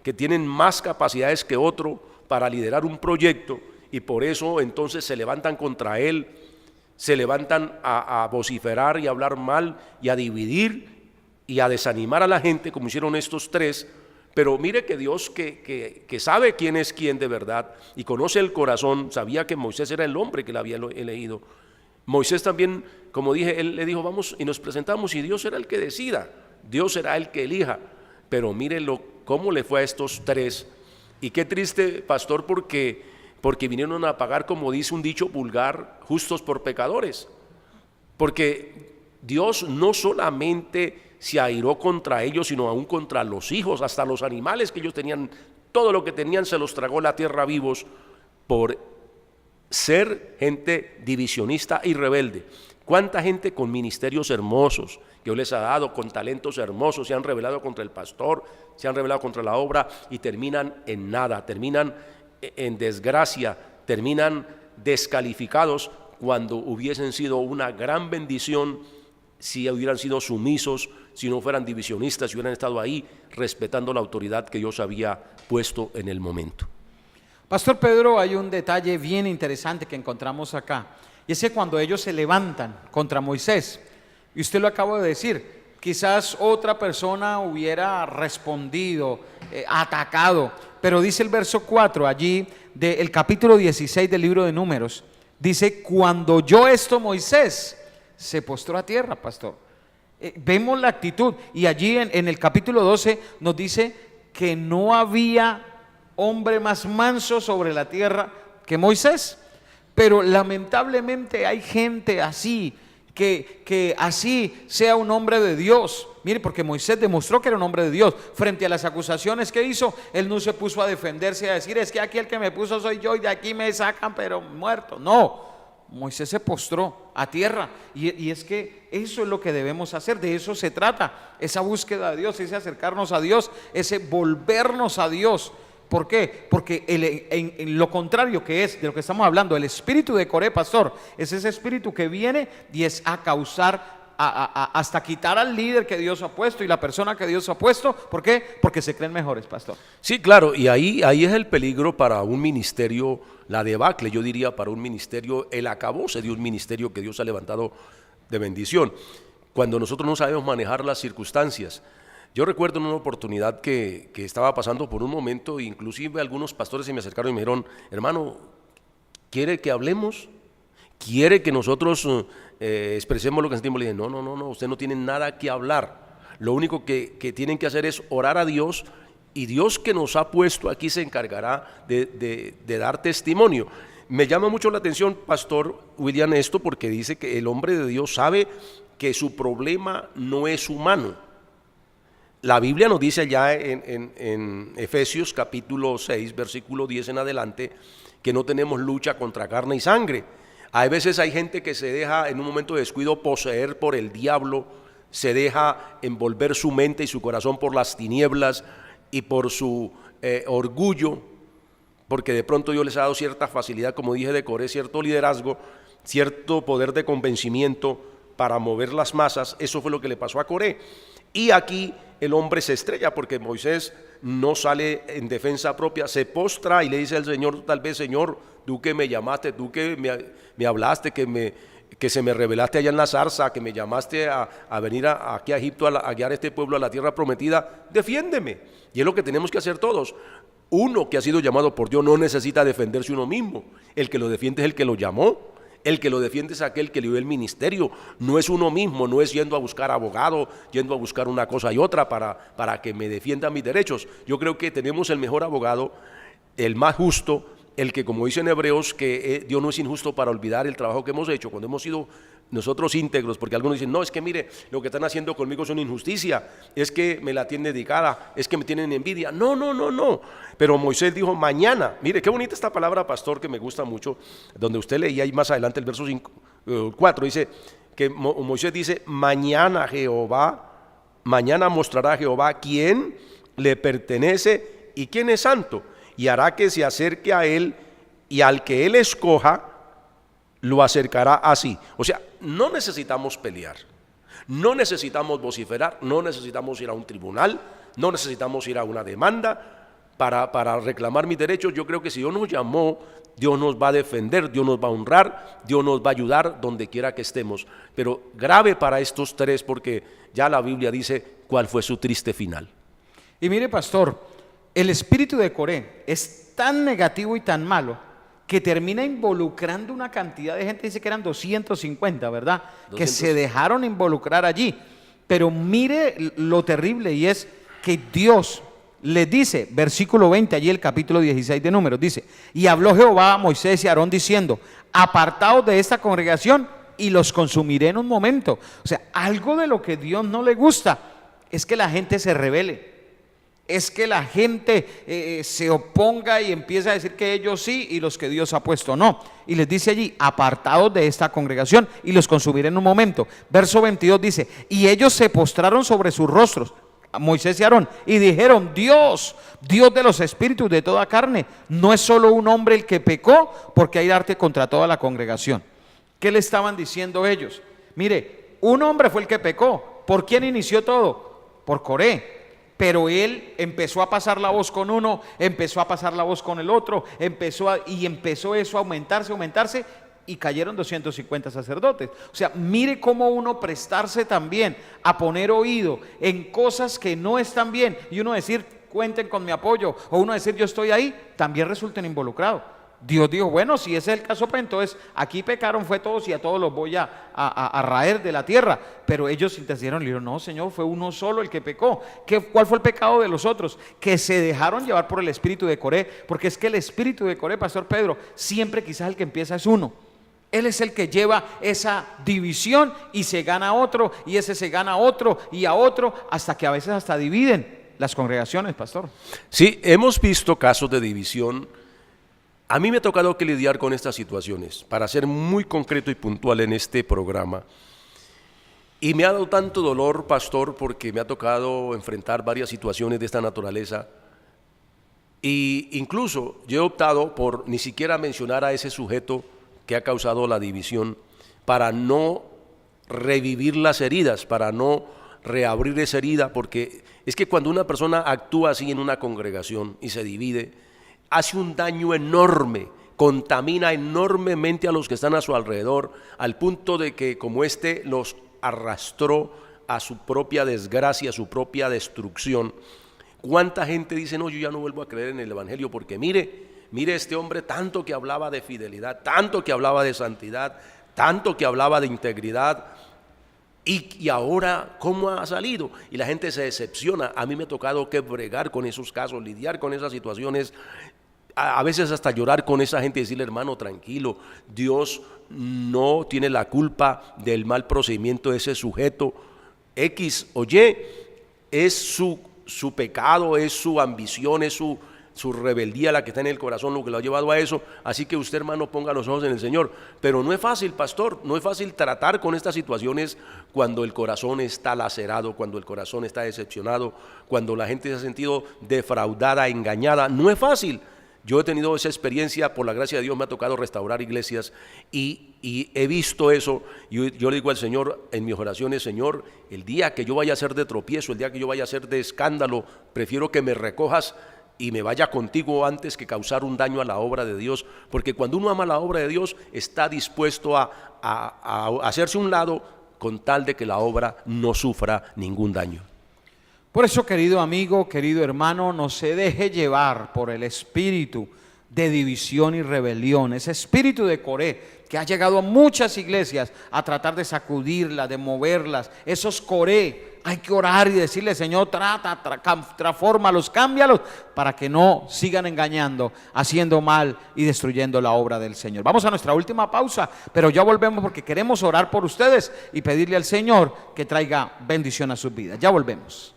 que tienen más capacidades que otro para liderar un proyecto, y por eso entonces se levantan contra él, se levantan a vociferar y a hablar mal y a dividir y a desanimar a la gente, como hicieron estos tres. Pero mire que Dios, que sabe quién es quién de verdad y conoce el corazón, sabía que Moisés era el hombre que le había elegido. Moisés también, como dije, él le dijo, vamos y nos presentamos, y Dios será el que decida, Dios será el que elija. Pero mírelo cómo le fue a estos tres. Y qué triste, pastor, porque vinieron a pagar, como dice un dicho vulgar, justos por pecadores. Porque Dios no solamente se airó contra ellos, sino aún contra los hijos, hasta los animales que ellos tenían, todo lo que tenían se los tragó la tierra vivos, por ser gente divisionista y rebelde. ¿Cuánta gente con ministerios hermosos que Dios les ha dado, con talentos hermosos, se han rebelado contra el pastor, se han rebelado contra la obra y terminan en nada, terminan en desgracia, terminan descalificados, cuando hubiesen sido una gran bendición si hubieran sido sumisos, si no fueran divisionistas, si hubieran estado ahí respetando la autoridad que Dios había puesto en el momento? Pastor Pedro, hay un detalle bien interesante que encontramos acá, y es que cuando ellos se levantan contra Moisés, y usted lo acaba de decir, quizás otra persona hubiera respondido, atacado, pero dice el verso 4 allí del capítulo 16 del libro de Números, dice, cuando oyó esto Moisés se postró a tierra, pastor. Vemos la actitud, y allí en el capítulo 12 nos dice que no había hombre más manso sobre la tierra que Moisés. Pero lamentablemente hay gente así, que así sea un hombre de Dios. Mire, porque Moisés demostró que era un hombre de Dios. Frente a las acusaciones que hizo, él no se puso a defenderse y a decir, es que aquí el que me puso soy yo y de aquí me sacan pero muerto. No, Moisés se postró a tierra y es que eso es lo que debemos hacer. De eso se trata, esa búsqueda de Dios, ese acercarnos a Dios, ese volvernos a Dios. ¿Por qué? Porque en lo contrario que es de lo que estamos hablando, el espíritu de Coré, pastor, es ese espíritu que viene y es a causar, hasta quitar al líder que Dios ha puesto y la persona que Dios ha puesto. ¿Por qué? Porque se creen mejores, pastor. Sí, claro, y ahí es el peligro para un ministerio, la debacle, yo diría, para un ministerio, el acabose de un ministerio que Dios ha levantado de bendición, cuando nosotros no sabemos manejar las circunstancias. Yo recuerdo en una oportunidad que estaba pasando por un momento, inclusive algunos pastores se me acercaron y me dijeron, hermano, ¿quiere que hablemos? ¿Quiere que nosotros expresemos lo que sentimos? Le dije, no, usted no tiene nada que hablar. Lo único que tienen que hacer es orar a Dios, y Dios que nos ha puesto aquí se encargará de dar testimonio. Me llama mucho la atención, pastor William, esto, porque dice que el hombre de Dios sabe que su problema no es humano. La Biblia nos dice allá en Efesios capítulo 6, versículo 10 en adelante, que no tenemos lucha contra carne y sangre. Hay veces hay gente que se deja en un momento de descuido poseer por el diablo, se deja envolver su mente y su corazón por las tinieblas y por su orgullo, porque de pronto Dios les ha dado cierta facilidad, como dije de Coré, cierto liderazgo, cierto poder de convencimiento para mover las masas. Eso fue lo que le pasó a Coré. Y aquí el hombre se estrella porque Moisés no sale en defensa propia, se postra y le dice al Señor, tal vez, Señor, tú que me llamaste, tú que me hablaste, que se me revelaste allá en la zarza, que me llamaste a venir aquí a Egipto a guiar a este pueblo a la tierra prometida, defiéndeme. Y es lo que tenemos que hacer todos. Uno que ha sido llamado por Dios no necesita defenderse uno mismo, el que lo defiende es el que lo llamó. El que lo defiende es aquel que le dio el ministerio, no es uno mismo, no es yendo a buscar abogado, yendo a buscar una cosa y otra para que me defiendan mis derechos. Yo creo que tenemos el mejor abogado, el más justo, el que, como dicen Hebreos, que Dios no es injusto para olvidar el trabajo que hemos hecho cuando hemos sido nosotros íntegros, porque algunos dicen, no, es que mire, lo que están haciendo conmigo es una injusticia, es que me la tienen dedicada, es que me tienen envidia. No, pero Moisés dijo mañana. Mire, qué bonita esta palabra, pastor, que me gusta mucho, donde usted leía ahí más adelante el verso 4, dice que Moisés dice, mañana mostrará Jehová quién le pertenece y quién es santo, y hará que se acerque a él, y al que él escoja lo acercará así. O sea, no necesitamos pelear, no necesitamos vociferar, no necesitamos ir a un tribunal, no necesitamos ir a una demanda para reclamar mis derechos. Yo creo que si Dios nos llamó, Dios nos va a defender, Dios nos va a honrar, Dios nos va a ayudar donde quiera que estemos. Pero grave para estos tres, porque ya la Biblia dice cuál fue su triste final. Y mire, pastor, el espíritu de Coré es tan negativo y tan malo que termina involucrando una cantidad de gente. Dice que eran 250, ¿verdad? 200. Que se dejaron involucrar allí. Pero mire lo terrible, y es que Dios les dice, versículo 20, allí el capítulo 16 de Números, dice, y habló Jehová a Moisés y a Aarón diciendo, apartaos de esta congregación y los consumiré en un momento. O sea, algo de lo que Dios no le gusta es que la gente se rebele, es que la gente se oponga y empieza a decir que ellos sí y los que Dios ha puesto no. Y les dice allí, apartados de esta congregación y los consumiré en un momento. Verso 22 dice, y ellos se postraron sobre sus rostros, Moisés y Aarón, y dijeron, Dios de los espíritus de toda carne, no es solo un hombre el que pecó, porque hay arte contra toda la congregación. ¿Qué le estaban diciendo ellos? Mire, un hombre fue el que pecó. ¿Por quién inició todo? Por Coré. Pero él empezó a pasar la voz con uno, empezó a pasar la voz con el otro, empezó eso a aumentarse, y cayeron 250 sacerdotes. O sea, mire cómo uno prestarse también a poner oído en cosas que no están bien, y uno decir, cuenten con mi apoyo, o uno decir, yo estoy ahí, también resulten involucrados. Dios dijo, bueno, si ese es el caso, pues entonces aquí pecaron fue todos y a todos los voy a raer de la tierra. Pero ellos intercedieron y le dijeron, no, Señor, fue uno solo el que pecó. ¿Cuál fue el pecado de los otros? Que se dejaron llevar por el espíritu de Coré, porque es que el espíritu de Coré, Pastor Pedro, siempre quizás el que empieza es uno. Él es el que lleva esa división y se gana a otro, y ese se gana a otro y a otro, hasta que a veces hasta dividen las congregaciones, pastor. Sí, hemos visto casos de división. A mí me ha tocado que lidiar con estas situaciones, para ser muy concreto y puntual en este programa. Y me ha dado tanto dolor, pastor, porque me ha tocado enfrentar varias situaciones de esta naturaleza. Y incluso yo he optado por ni siquiera mencionar a ese sujeto que ha causado la división, para no revivir las heridas, para no reabrir esa herida, porque es que cuando una persona actúa así en una congregación y se divide, hace un daño enorme, contamina enormemente a los que están a su alrededor, al punto de que como los arrastró a su propia desgracia, a su propia destrucción. ¿Cuánta gente dice, no, yo ya no vuelvo a creer en el Evangelio porque mire este hombre tanto que hablaba de fidelidad, tanto que hablaba de santidad, tanto que hablaba de integridad, y ahora cómo ha salido? Y la gente se decepciona. A mí me ha tocado que bregar con esos casos, lidiar con esas situaciones, a veces hasta llorar con esa gente y decirle, hermano, tranquilo, Dios no tiene la culpa del mal procedimiento de ese sujeto X o Y, es su pecado, es su ambición, es su rebeldía la que está en el corazón lo que lo ha llevado a eso. Así que usted, hermano, ponga los ojos en el Señor. Pero no es fácil, pastor, no es fácil tratar con estas situaciones cuando el corazón está lacerado, cuando el corazón está decepcionado, cuando la gente se ha sentido defraudada, engañada. No es fácil. Yo he tenido esa experiencia, por la gracia de Dios me ha tocado restaurar iglesias y he visto eso. Yo le digo al Señor en mis oraciones, Señor, el día que yo vaya a ser de tropiezo, el día que yo vaya a ser de escándalo, prefiero que me recojas y me vaya contigo antes que causar un daño a la obra de Dios, porque cuando uno ama la obra de Dios está dispuesto a hacerse un lado con tal de que la obra no sufra ningún daño. Por eso, querido amigo, querido hermano, no se deje llevar por el espíritu de división y rebelión, ese espíritu de Coré que ha llegado a muchas iglesias a tratar de sacudirlas, de moverlas. Esos Coré, hay que orar y decirle, Señor, transfórmalos, cámbialos, para que no sigan engañando, haciendo mal y destruyendo la obra del Señor. Vamos a nuestra última pausa, pero ya volvemos porque queremos orar por ustedes y pedirle al Señor que traiga bendición a sus vidas. Ya volvemos.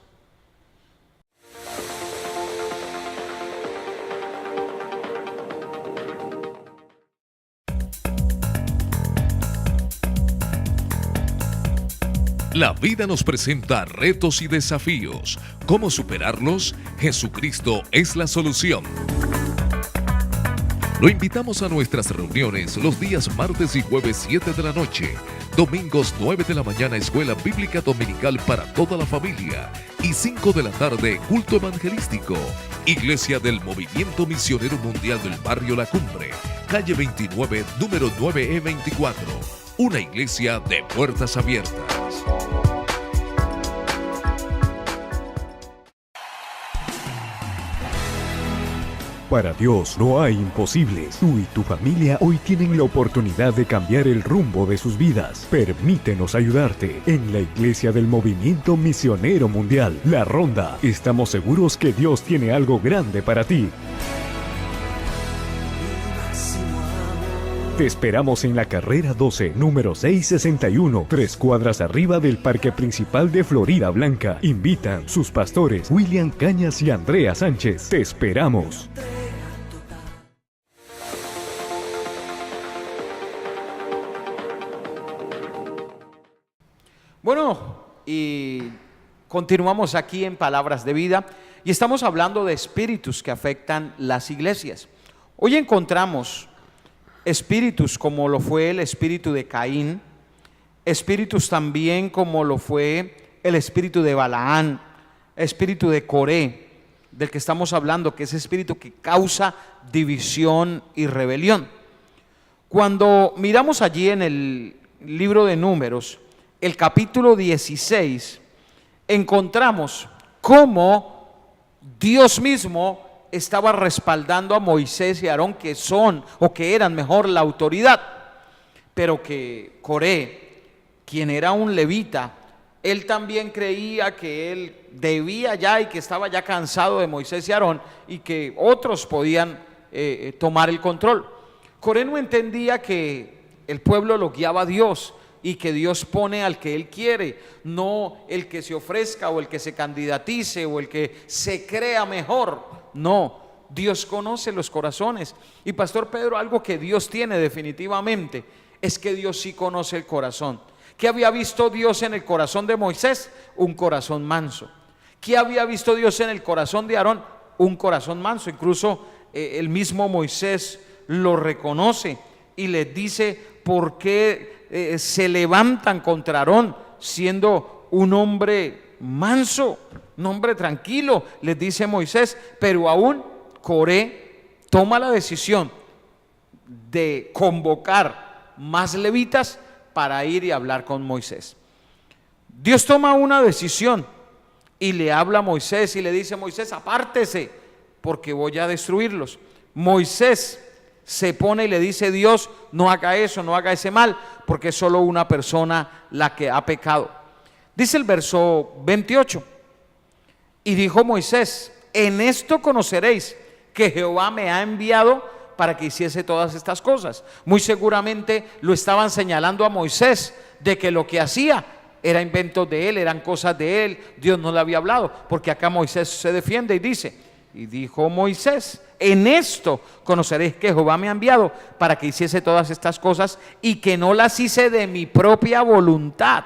La vida nos presenta retos y desafíos. ¿Cómo superarlos? Jesucristo es la solución. Lo invitamos a nuestras reuniones los días martes y jueves 7 de la noche, domingos 9 de la mañana Escuela Bíblica Dominical para toda la familia y 5 de la tarde culto evangelístico. Iglesia del Movimiento Misionero Mundial del Barrio La Cumbre, calle 29, número 9E24. Una iglesia de puertas abiertas. Para Dios no hay imposibles. Tú y tu familia hoy tienen la oportunidad de cambiar el rumbo de sus vidas. Permítenos ayudarte. En la Iglesia del Movimiento Misionero Mundial, La Ronda, estamos seguros que Dios tiene algo grande para ti. Te esperamos en la carrera 12, número 661, 3 cuadras arriba del Parque Principal de Florida Blanca. Invitan sus pastores William Cañas y Andrea Sánchez. Te esperamos. Bueno, y continuamos aquí en Palabras de Vida y estamos hablando de espíritus que afectan las iglesias. Hoy encontramos espíritus como lo fue el espíritu de Caín, espíritus también como lo fue el espíritu de Balaán, espíritu de Coré, del que estamos hablando, que es espíritu que causa división y rebelión. Cuando miramos allí en el libro de Números, el capítulo 16, encontramos cómo Dios mismo estaba respaldando a Moisés y Aarón, que son o que eran mejor la autoridad, pero que Coré, quien era un levita, él también creía que él debía ya y que estaba ya cansado de Moisés y Aarón y que otros podían tomar el control. Coré no entendía que el pueblo lo guiaba a Dios y que Dios pone al que Él quiere, no el que se ofrezca o el que se candidatice o el que se crea mejor. No, Dios conoce los corazones. Y Pastor Pedro, algo que Dios tiene definitivamente es que Dios sí conoce el corazón. ¿Qué había visto Dios en el corazón de Moisés? Un corazón manso. ¿Qué había visto Dios en el corazón de Aarón? Un corazón manso. Incluso el mismo Moisés lo reconoce y les dice por qué se levantan contra Aarón siendo un hombre manso, un hombre tranquilo. Les dice Moisés, pero aún Coré toma la decisión de convocar más levitas para ir y hablar con Moisés. Dios toma una decisión y le habla a Moisés y le dice: Moisés, apártese porque voy a destruirlos. Moisés se pone y le dice: Dios, no haga eso, no haga ese mal, porque es solo una persona la que ha pecado. Dice el verso 28: y dijo Moisés: en esto conoceréis que Jehová me ha enviado para que hiciese todas estas cosas. Muy seguramente lo estaban señalando a Moisés de que lo que hacía era invento de él, eran cosas de él, Dios no le había hablado, porque acá Moisés se defiende y dice: y dijo Moisés: en esto conoceréis que Jehová me ha enviado para que hiciese todas estas cosas y que no las hice de mi propia voluntad.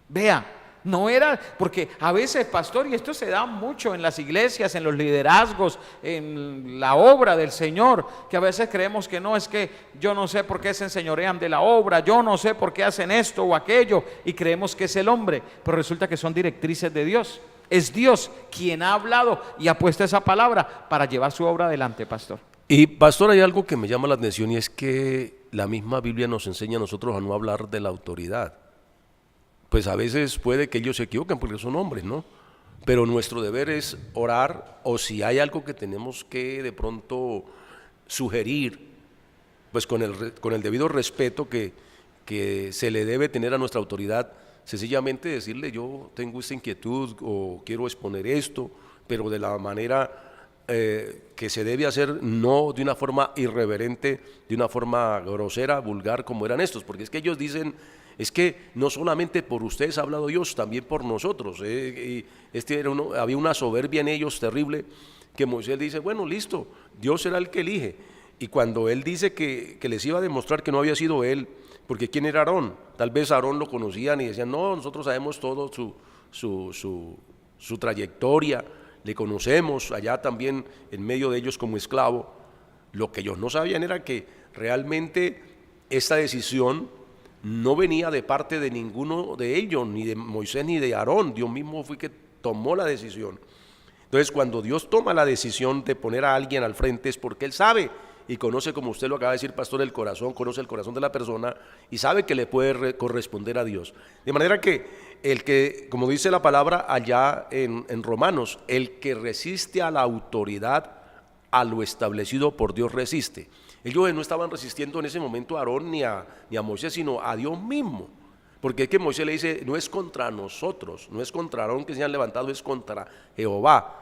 Vea, no era, porque a veces, pastor, y esto se da mucho en las iglesias, en los liderazgos, en la obra del Señor, que a veces creemos que no, es que yo no sé por qué se enseñorean de la obra, yo no sé por qué hacen esto o aquello, y creemos que es el hombre, pero resulta que son directrices de Dios. Es Dios quien ha hablado y ha puesto esa palabra para llevar su obra adelante, pastor. Y pastor, hay algo que me llama la atención y es que la misma Biblia nos enseña a nosotros a no hablar de la autoridad. Pues a veces puede que ellos se equivoquen porque son hombres, ¿no? Pero nuestro deber es orar, o si hay algo que tenemos que de pronto sugerir, pues con el debido respeto que se le debe tener a nuestra autoridad, sencillamente decirle: yo tengo esta inquietud o quiero exponer esto, pero de la manera que se debe hacer, no de una forma irreverente, de una forma grosera, vulgar como eran estos, porque es que ellos dicen: es que no solamente por ustedes ha hablado Dios, también por nosotros. Y había una soberbia en ellos terrible, que Moisés dice: bueno, listo, Dios será el que elige. Y cuando él dice que les iba a demostrar que no había sido él, porque ¿quién era Aarón? Tal vez Aarón lo conocían y decían: no, nosotros sabemos todo su trayectoria, le conocemos allá también en medio de ellos como esclavo. Lo que ellos no sabían era que realmente esta decisión no venía de parte de ninguno de ellos, ni de Moisés ni de Aarón. Dios mismo fue que tomó la decisión. Entonces, cuando Dios toma la decisión de poner a alguien al frente, es porque Él sabe y conoce, como usted lo acaba de decir, pastor, el corazón, conoce el corazón de la persona y sabe que le puede corresponder a Dios. De manera que el que, como dice la palabra allá en Romanos, el que resiste a la autoridad, a lo establecido por Dios resiste. Ellos no estaban resistiendo en ese momento a Aarón ni a Moisés, sino a Dios mismo. Porque es que Moisés le dice: no es contra nosotros, no es contra Aarón que se han levantado, es contra Jehová.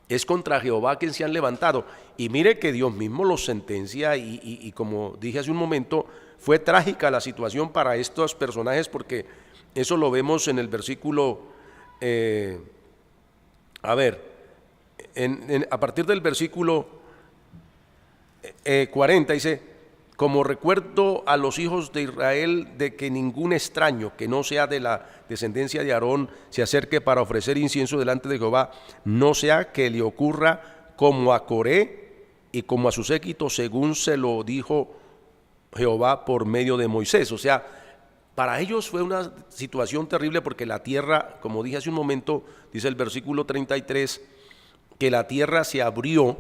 Es contra Jehová quien se han levantado. Y mire que Dios mismo los sentencia y como dije hace un momento, fue trágica la situación para estos personajes, porque eso lo vemos en el versículo, a partir del versículo 40 dice: como recuerdo a los hijos de Israel de que ningún extraño que no sea de la descendencia de Aarón se acerque para ofrecer incienso delante de Jehová, no sea que le ocurra como a Coré y como a su séquito, según se lo dijo Jehová por medio de Moisés. O sea, para ellos fue una situación terrible, porque la tierra, como dije hace un momento, dice el versículo 33, que la tierra se abrió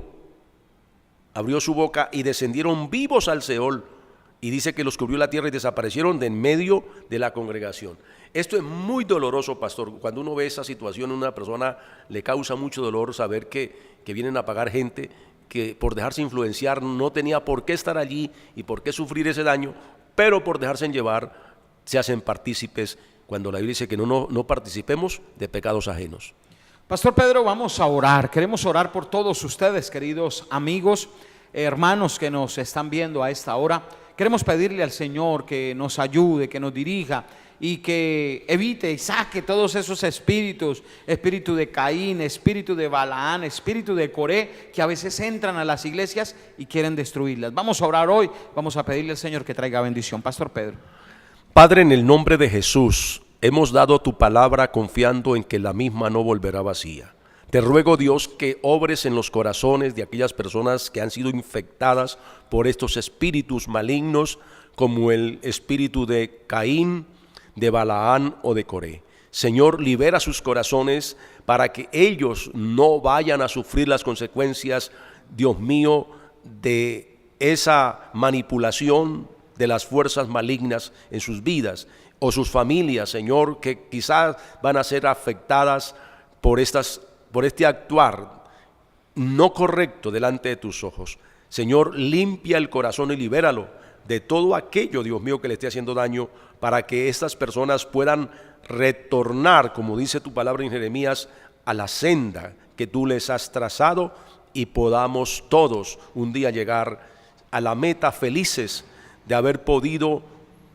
su boca y descendieron vivos al Seol y dice que los cubrió la tierra y desaparecieron de en medio de la congregación. Esto es muy doloroso, pastor. Cuando uno ve esa situación, a una persona le causa mucho dolor saber que vienen a pagar gente que por dejarse influenciar no tenía por qué estar allí y por qué sufrir ese daño, pero por dejarse llevar se hacen partícipes cuando la Biblia dice que no participemos de pecados ajenos. Pastor Pedro, vamos a orar. Queremos orar por todos ustedes, queridos amigos, hermanos que nos están viendo a esta hora. Queremos pedirle al Señor que nos ayude, que nos dirija y que evite y saque todos esos espíritus, espíritu de Caín, espíritu de Balaán, espíritu de Coré, que a veces entran a las iglesias y quieren destruirlas. Vamos a orar hoy, vamos a pedirle al Señor que traiga bendición. Pastor Pedro. Padre, en el nombre de Jesús, hemos dado tu palabra confiando en que la misma no volverá vacía. Te ruego, Dios, que obres en los corazones de aquellas personas que han sido infectadas por estos espíritus malignos, como el espíritu de Caín, de Balaán o de Coré. Señor, libera sus corazones para que ellos no vayan a sufrir las consecuencias, Dios mío, de esa manipulación de las fuerzas malignas en sus vidas o sus familias, Señor, que quizás van a ser afectadas por este actuar no correcto delante de tus ojos. Señor, limpia el corazón y libéralo de todo aquello, Dios mío, que le esté haciendo daño, para que estas personas puedan retornar, como dice tu palabra en Jeremías, a la senda que tú les has trazado y podamos todos un día llegar a la meta felices de haber podido,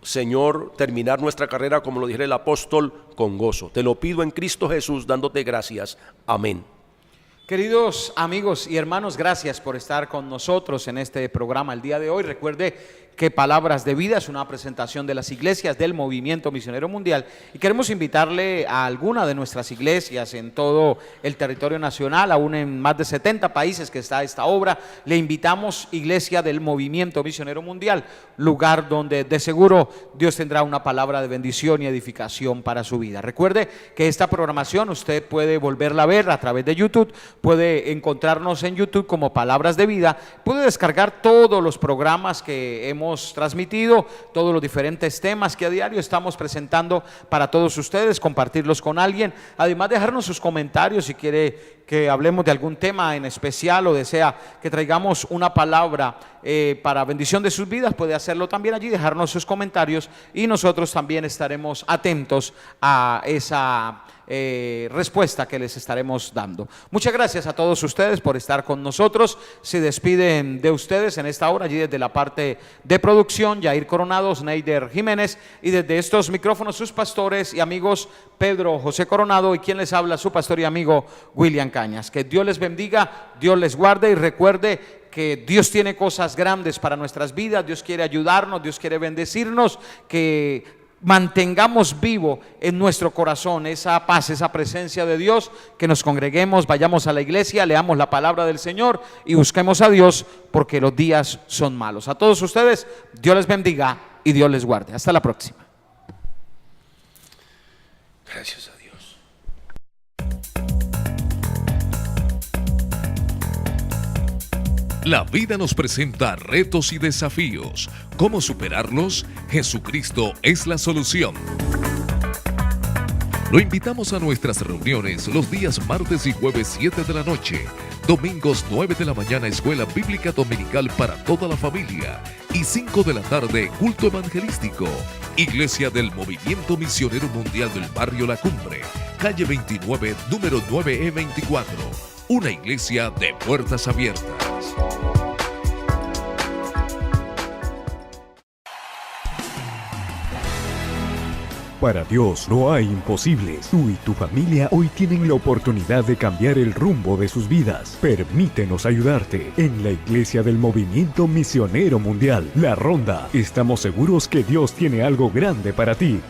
Señor, terminar nuestra carrera, como lo dijera el apóstol, con gozo. Te lo pido en Cristo Jesús, dándote gracias. Amén. Queridos amigos y hermanos, gracias por estar con nosotros en este programa el día de hoy. Recuerde que Palabras de Vida es una presentación de las iglesias del Movimiento Misionero Mundial y queremos invitarle a alguna de nuestras iglesias en todo el territorio nacional, aún en más de 70 países que está esta obra. Le invitamos, Iglesia del Movimiento Misionero Mundial, lugar donde de seguro Dios tendrá una palabra de bendición y edificación para su vida. Recuerde que esta programación usted puede volverla a ver a través de YouTube, puede encontrarnos en YouTube como Palabras de Vida, puede descargar todos los programas que hemos transmitido, todos los diferentes temas que a diario estamos presentando para todos ustedes, compartirlos con alguien, además dejarnos sus comentarios si quiere que hablemos de algún tema en especial o desea que traigamos una palabra para bendición de sus vidas, puede hacerlo también allí, dejarnos sus comentarios y nosotros también estaremos atentos a esa respuesta que les estaremos dando. Muchas gracias a todos ustedes por estar con nosotros. Se despiden de ustedes en esta hora allí desde la parte de producción, Yair Coronado, Neider Jiménez, y desde estos micrófonos sus pastores y amigos Pedro José Coronado y quien les habla, su pastor y amigo William Cañas. Que Dios les bendiga, Dios les guarde y recuerde que Dios tiene cosas grandes para nuestras vidas. Dios quiere ayudarnos, Dios quiere bendecirnos, que mantengamos vivo en nuestro corazón esa paz, esa presencia de Dios, que nos congreguemos, vayamos a la iglesia, leamos la palabra del Señor y busquemos a Dios, porque los días son malos. A todos ustedes, Dios les bendiga y Dios les guarde. Hasta la próxima. Gracias a Dios. La vida nos presenta retos y desafíos. ¿Cómo superarlos? Jesucristo es la solución. Lo invitamos a nuestras reuniones los días martes y jueves 7 de la noche, domingos 9 de la mañana Escuela Bíblica Dominical para toda la familia y 5 de la tarde culto evangelístico. Iglesia del Movimiento Misionero Mundial del Barrio La Cumbre, calle 29, número 9E24. Una iglesia de puertas abiertas. Para Dios no hay imposibles. Tú y tu familia hoy tienen la oportunidad de cambiar el rumbo de sus vidas. Permítenos ayudarte. En la Iglesia del Movimiento Misionero Mundial, La Ronda, estamos seguros que Dios tiene algo grande para ti.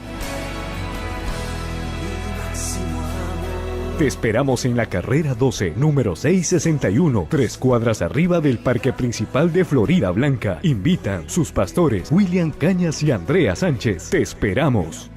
Te esperamos en la carrera 12, número 661, 3 cuadras arriba del Parque Principal de Florida Blanca. Invitan sus pastores William Cañas y Andrea Sánchez. Te esperamos.